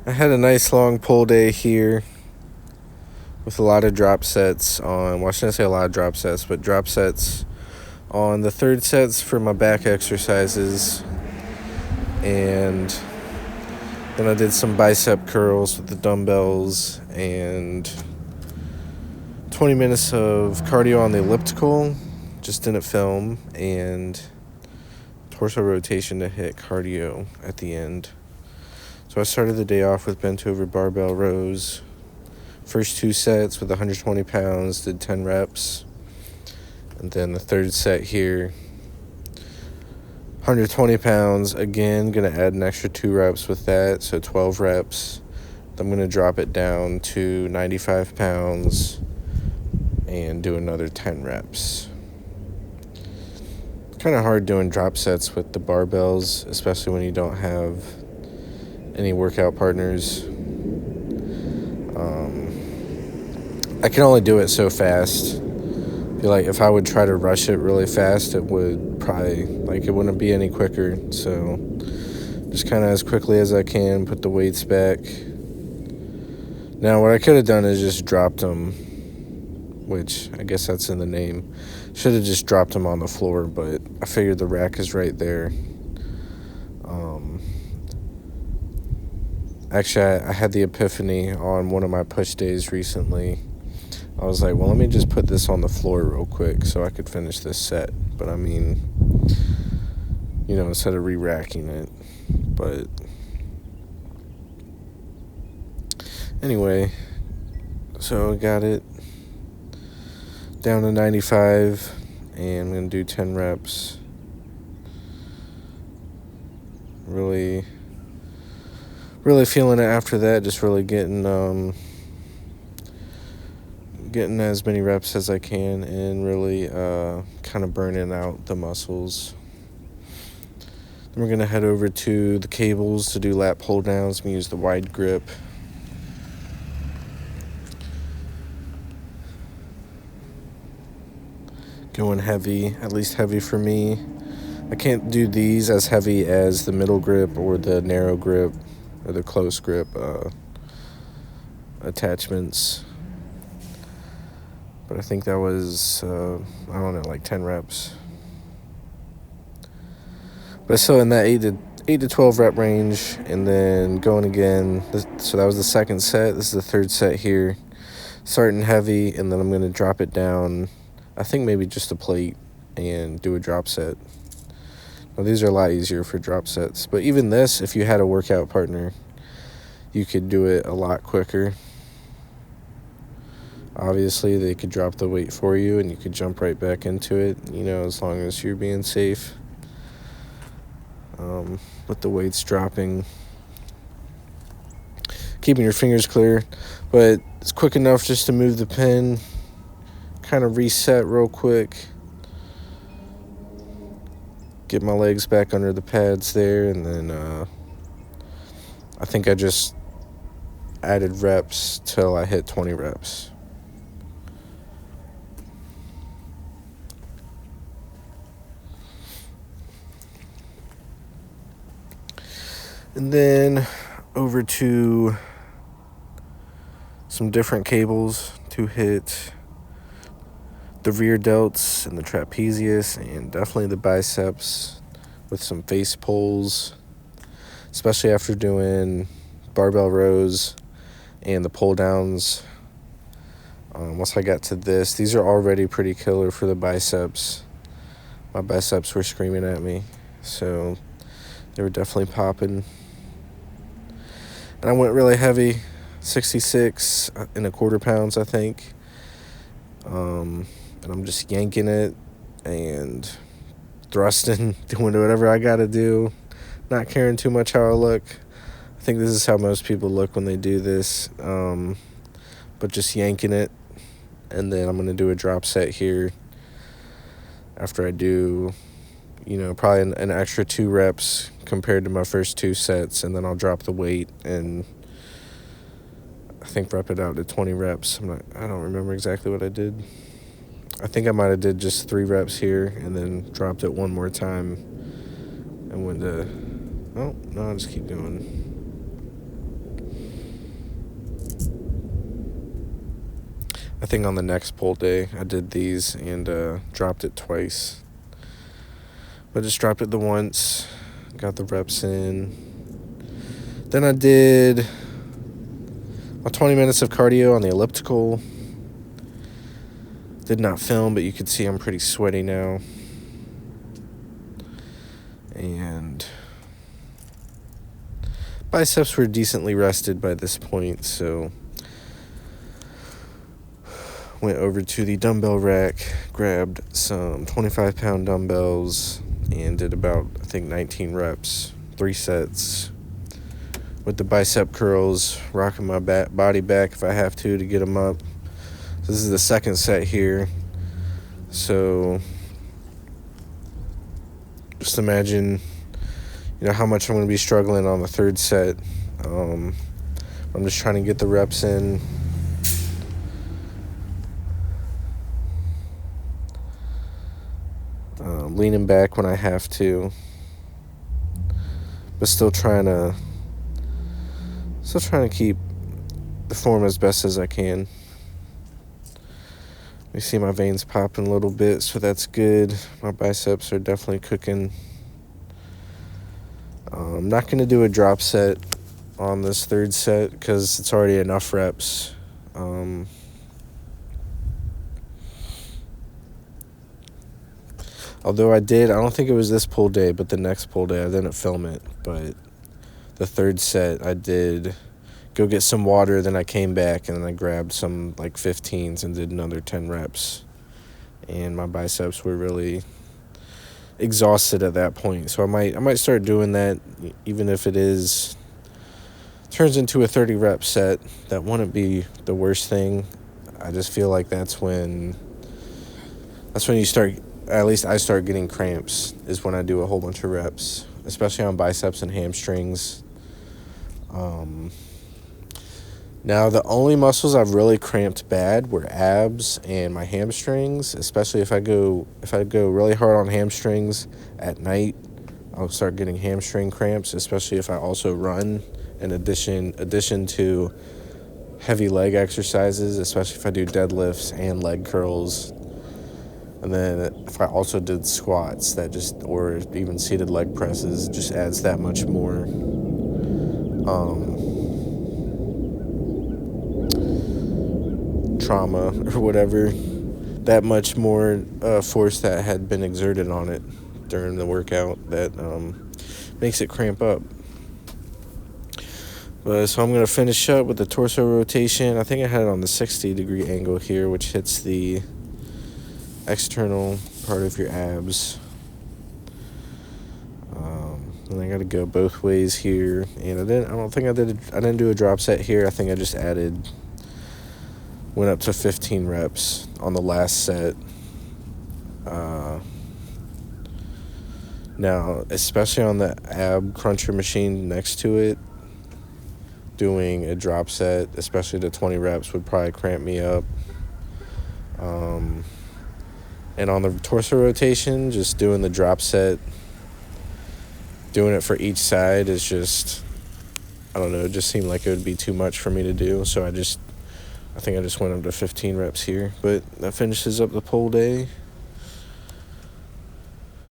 I had a nice long pull day here with a lot of drop sets on. Well, I shouldn't say a lot of drop sets, but drop sets on the third sets for my back exercises. And then I did some bicep curls with the dumbbells and 20 minutes of cardio on the elliptical. Just didn't film, and torso rotation to hit cardio at the end. So I started the day off with bent over barbell rows. First two sets with 120 pounds, did 10 reps. And then the third set here, 120 pounds. Again, going to add an extra 2 reps with that, so 12 reps. I'm going to drop it down to 95 pounds and do another 10 reps. It's kind of hard doing drop sets with the barbells, especially when you don't have any workout partners. I can only do it so fast. I feel like if I would try to rush it really fast, it would probably, it wouldn't be any quicker. So just kind of as quickly as I can, put the weights back. Now what I could have done is just dropped them, which I guess that's in the name. Should have just dropped them on the floor, but I figured the rack is right there. Actually, I had the epiphany on one of my push days recently. I was like, well, let me just put this on the floor real quick so I could finish this set. But I mean, instead of re-racking it. But anyway, so I got it down to 95, and I'm going to do 10 reps. Really feeling it after that, just really getting as many reps as I can and really kind of burning out the muscles. Then we're going to head over to the cables to do lat pull downs. I'm going to use the wide grip. Going heavy, at least heavy for me. I can't do these as heavy as the middle grip or the narrow grip or the close grip attachments. But I think that was, 10 reps. But still in that 8 to 12 rep range, and then going again. So that was the second set. This is the third set here. Starting heavy, and then I'm going to drop it down, I think maybe just a plate, and do a drop set. Now, these are a lot easier for drop sets. But even this, if you had a workout partner, you could do it a lot quicker. Obviously, they could drop the weight for you, and you could jump right back into it, as long as you're being safe. With the weights dropping, keeping your fingers clear. But it's quick enough just to move the pin, kind of reset real quick. Get my legs back under the pads there, and then I think I just added reps till I hit 20 reps. And then over to some different cables to hit the rear delts and the trapezius, and definitely the biceps with some face pulls, especially after doing barbell rows and the pull downs. Once I got to this, these are already pretty killer for the biceps. My biceps were screaming at me, so they were definitely popping. And I went really heavy, 66 and a quarter pounds, I think. And I'm just yanking it and thrusting, doing whatever I got to do, not caring too much how I look. I think this is how most people look when they do this, but just yanking it. And then I'm going to do a drop set here after I do, probably an extra 2 reps compared to my first 2 sets, and then I'll drop the weight and I think rep it out to 20 reps. I don't remember exactly what I did. I think I might have did just 3 reps here and then dropped it one more time and went to, I'll just keep going. I think on the next pull day I did these and dropped it twice. But just dropped it the once, got the reps in. Then I did about 20 minutes of cardio on the elliptical. Did not film, but you can see I'm pretty sweaty now. And biceps were decently rested by this point, so went over to the dumbbell rack, grabbed some 25-pound dumbbells, and did about, I think, 19 reps, 3 sets, with the bicep curls, rocking my body back if I have to get them up. So this is the second set here, so just imagine, how much I'm going to be struggling on the third set. I'm just trying to get the reps in. Leaning back when I have to, but still trying to keep the form as best as I can. You see my veins popping a little bit, so that's good. My biceps are definitely cooking. I'm not going to do a drop set on this third set because it's already enough reps. Although I don't think it was this pull day, but the next pull day, I didn't film it. But the third set, I did go get some water, then I came back, and then I grabbed some, 15s and did another 10 reps. And my biceps were really exhausted at that point. So I might start doing that, even if it turns into a 30-rep set. That wouldn't be the worst thing. I just feel like that's when you start... At least I start getting cramps, is when I do a whole bunch of reps, especially on biceps and hamstrings. Now, the only muscles I've really cramped bad were abs and my hamstrings, especially if I go really hard on hamstrings at night. I'll start getting hamstring cramps, especially if I also run in addition to heavy leg exercises, especially if I do deadlifts and leg curls. And then if I also did squats, or even seated leg presses, just adds that much more trauma or whatever, that much more force that had been exerted on it during the workout that makes it cramp up. So I'm going to finish up with the torso rotation. I think I had it on the 60-degree angle here, which hits the external part of your abs. And I got to go both ways here. And I didn't do a drop set here. I think I just went up to 15 reps on the last set. Now, especially on the ab cruncher machine next to it, doing a drop set, especially the 20 reps, would probably cramp me up. And on the torso rotation, just doing the drop set, doing it for each side is just, I don't know, it just seemed like it would be too much for me to do. So I think I just went up to 15 reps here. But that finishes up the pull day.